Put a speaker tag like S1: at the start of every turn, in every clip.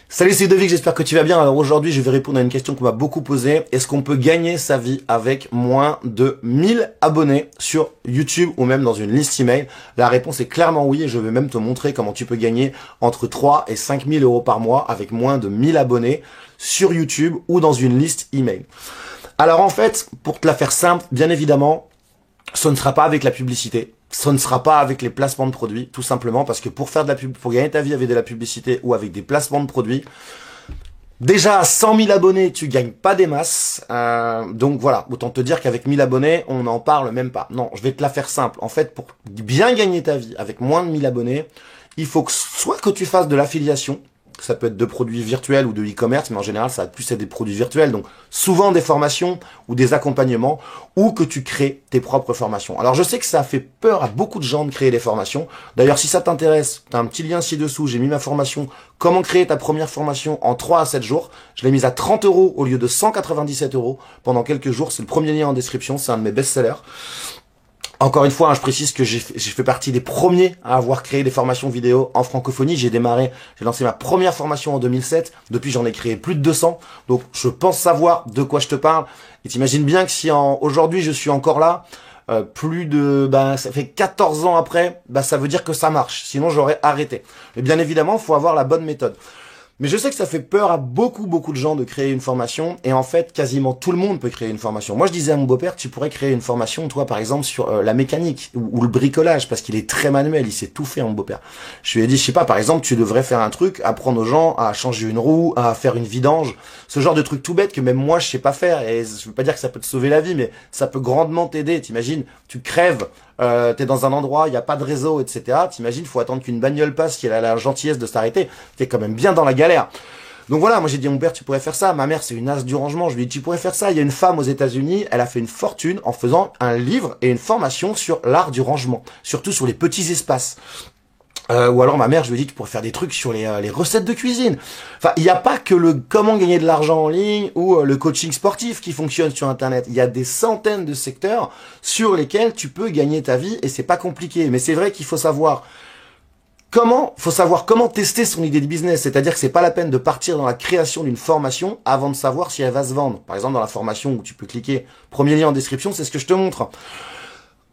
S1: Salut, c'est Ludovic, j'espère que tu vas bien. Alors aujourd'hui, je vais répondre à une question qu'on m'a beaucoup posée. Est-ce qu'on peut gagner sa vie avec moins de 1000 abonnés sur YouTube ou même dans une liste email? La réponse est clairement oui et je vais même te montrer comment tu peux gagner entre 3 et 5 000 euros par mois avec moins de 1000 abonnés sur YouTube ou dans une liste email. Alors en fait, pour te la faire simple, bien évidemment, ce ne sera pas avec la publicité. Ce ne sera pas avec les placements de produits, tout simplement parce que pour faire de la pub, pour gagner ta vie avec de la publicité ou avec des placements de produits, déjà à 100 000 abonnés, tu gagnes pas des masses. Donc voilà, autant te dire qu'avec 1000 abonnés, on n'en parle même pas. Non, je vais te la faire simple. En fait, pour bien gagner ta vie avec moins de 1000 abonnés, il faut que soit que tu fasses de l'affiliation. Ça peut être de produits virtuels ou de e-commerce, mais en général, ça va plus être des produits virtuels. Donc, souvent des formations ou des accompagnements, ou que tu crées tes propres formations. Alors, je sais que ça fait peur à beaucoup de gens de créer des formations. D'ailleurs, si ça t'intéresse, tu as un petit lien ci-dessous. J'ai mis ma formation « Comment créer ta première formation en 3 à 7 jours ». Je l'ai mise à 30 € au lieu de 197 € pendant quelques jours. C'est le premier lien en description. C'est un de mes best-sellers. Encore une fois, je précise que j'ai fait partie des premiers à avoir créé des formations vidéo en francophonie. J'ai lancé ma première formation en 2007. Depuis, j'en ai créé plus de 200. Donc, je pense savoir de quoi je te parle. Et t'imagines bien que si aujourd'hui, je suis encore là, ça fait 14 ans après, ça veut dire que ça marche. Sinon, j'aurais arrêté. Mais bien évidemment, il faut avoir la bonne méthode. Mais je sais que ça fait peur à beaucoup de gens de créer une formation. Et en fait, quasiment tout le monde peut créer une formation. Moi, je disais à mon beau-père, tu pourrais créer une formation, toi, par exemple, sur la mécanique ou le bricolage, parce qu'il est très manuel, il sait tout faire, mon beau-père. Je lui ai dit, je sais pas, par exemple, tu devrais faire un truc, apprendre aux gens à changer une roue, à faire une vidange, ce genre de truc tout bête que même moi, je sais pas faire. Et je veux pas dire que ça peut te sauver la vie, mais ça peut grandement t'aider. T'imagines, tu crèves, t'es dans un endroit, il n'y a pas de réseau, etc. T'imagines, faut attendre qu'une bagnole passe, qu'elle a la gentillesse de s'arrêter. T'es quand même bien dans la galère. Donc voilà, moi j'ai dit à mon père, tu pourrais faire ça. Ma mère, c'est une as du rangement. Je lui ai dit, tu pourrais faire ça. Il y a une femme aux États-Unis, elle a fait une fortune en faisant un livre et une formation sur l'art du rangement, surtout sur les petits espaces. Ou alors ma mère, je lui ai dit, tu pourrais faire des trucs sur les recettes de cuisine. Enfin, il n'y a pas que le comment gagner de l'argent en ligne ou le coaching sportif qui fonctionne sur Internet. Il y a des centaines de secteurs sur lesquels tu peux gagner ta vie et c'est pas compliqué. Mais c'est vrai qu'il faut savoir comment tester son idée de business. C'est-à-dire que c'est pas la peine de partir dans la création d'une formation avant de savoir si elle va se vendre. Par exemple, dans la formation où tu peux cliquer premier lien en description, c'est ce que je te montre.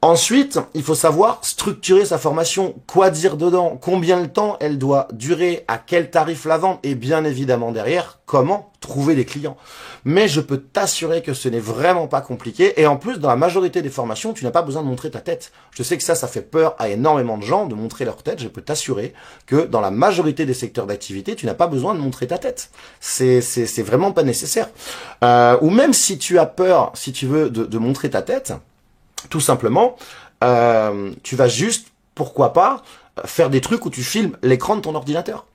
S1: Ensuite, il faut savoir structurer sa formation, quoi dire dedans, combien de temps elle doit durer, à quel tarif la vendre, et bien évidemment derrière, comment trouver des clients. Mais je peux t'assurer que ce n'est vraiment pas compliqué, et en plus, dans la majorité des formations, tu n'as pas besoin de montrer ta tête. Je sais que ça fait peur à énormément de gens de montrer leur tête, je peux t'assurer que dans la majorité des secteurs d'activité, tu n'as pas besoin de montrer ta tête. C'est vraiment pas nécessaire. Ou même si tu as peur, si tu veux, de montrer ta tête, tout simplement, tu vas juste, pourquoi pas, faire des trucs où tu filmes l'écran de ton ordinateur.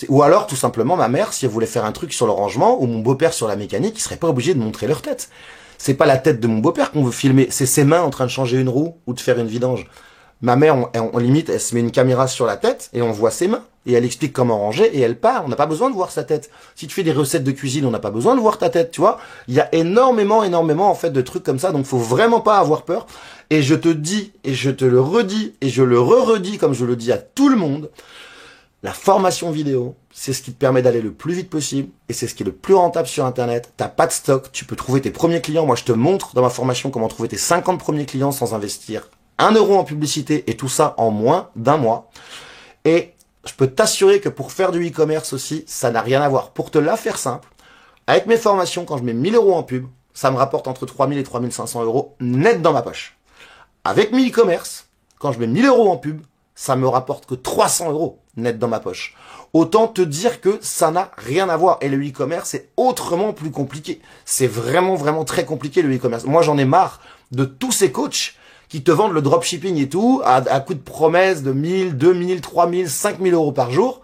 S1: Ou alors, tout simplement, ma mère, si elle voulait faire un truc sur le rangement, ou mon beau-père sur la mécanique, ils seraient pas obligés de montrer leur tête. C'est pas la tête de mon beau-père qu'on veut filmer, c'est ses mains en train de changer une roue ou de faire une vidange. Ma mère, on limite, elle se met une caméra sur la tête et on voit ses mains. Et elle explique comment ranger et elle part. On n'a pas besoin de voir sa tête. Si tu fais des recettes de cuisine, on n'a pas besoin de voir ta tête, tu vois. Il y a énormément, en fait, de trucs comme ça. Donc, faut vraiment pas avoir peur. Et je te dis, et je te le redis, et je le redis comme je le dis à tout le monde. La formation vidéo, c'est ce qui te permet d'aller le plus vite possible et c'est ce qui est le plus rentable sur Internet. T'as pas de stock, tu peux trouver tes premiers clients. Moi, je te montre dans ma formation comment trouver tes 50 premiers clients sans investir 1 € en publicité et tout ça en moins d'un mois. Et je peux t'assurer que pour faire du e-commerce aussi, ça n'a rien à voir. Pour te la faire simple, avec mes formations, quand je mets 1000 € en pub, ça me rapporte entre 3000 et 3500 € net dans ma poche. Avec mes e-commerce, quand je mets 1000 € en pub, ça me rapporte que 300 € net dans ma poche. Autant te dire que ça n'a rien à voir. Et le e-commerce, c'est autrement plus compliqué. C'est vraiment très compliqué le e-commerce. Moi, j'en ai marre de tous ces coachs qui te vendent le dropshipping et tout, à coup de promesses de 1000, 2000, 3000, 5000 € par jour.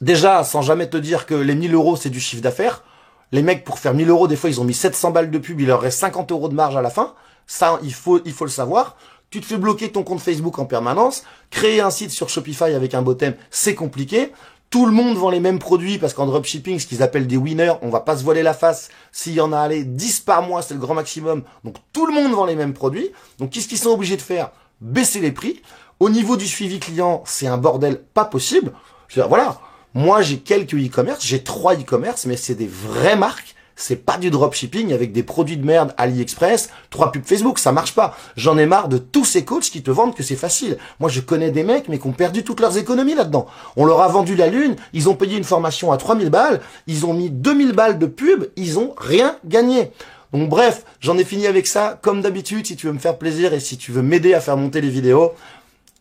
S1: Déjà, sans jamais te dire que les 1000 € c'est du chiffre d'affaires. Les mecs, pour faire 1000 €, des fois, ils ont mis 700 balles de pub, il leur reste 50 € de marge à la fin. Ça, il faut le savoir. Tu te fais bloquer ton compte Facebook en permanence. Créer un site sur Shopify avec un botnet, c'est compliqué. Tout le monde vend les mêmes produits parce qu'en dropshipping, ce qu'ils appellent des winners, on va pas se voiler la face. S'il y en a 10 par mois, c'est le grand maximum. Donc tout le monde vend les mêmes produits. Donc qu'est-ce qu'ils sont obligés de faire? Baisser les prix. Au niveau du suivi client, c'est un bordel pas possible. Je veux dire, voilà. Moi, j'ai quelques e-commerce, j'ai 3 e-commerce, mais c'est des vraies marques. C'est pas du dropshipping avec des produits de merde AliExpress, 3 pubs Facebook, ça marche pas. J'en ai marre de tous ces coachs qui te vendent que c'est facile. Moi, je connais des mecs, mais qui ont perdu toutes leurs économies là-dedans. On leur a vendu la lune, ils ont payé une formation à 3000 balles, ils ont mis 2000 balles de pub, ils ont rien gagné. Donc bref, j'en ai fini avec ça. Comme d'habitude, si tu veux me faire plaisir et si tu veux m'aider à faire monter les vidéos,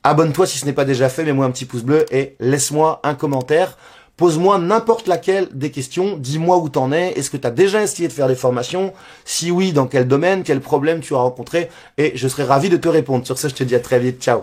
S1: abonne-toi si ce n'est pas déjà fait, mets-moi un petit pouce bleu et laisse-moi un commentaire. Pose-moi n'importe laquelle des questions, dis-moi où t'en es, est-ce que tu as déjà essayé de faire des formations? Si oui, dans quel domaine, quel problème tu as rencontré? Et je serai ravi de te répondre. Sur ce, je te dis à très vite, ciao.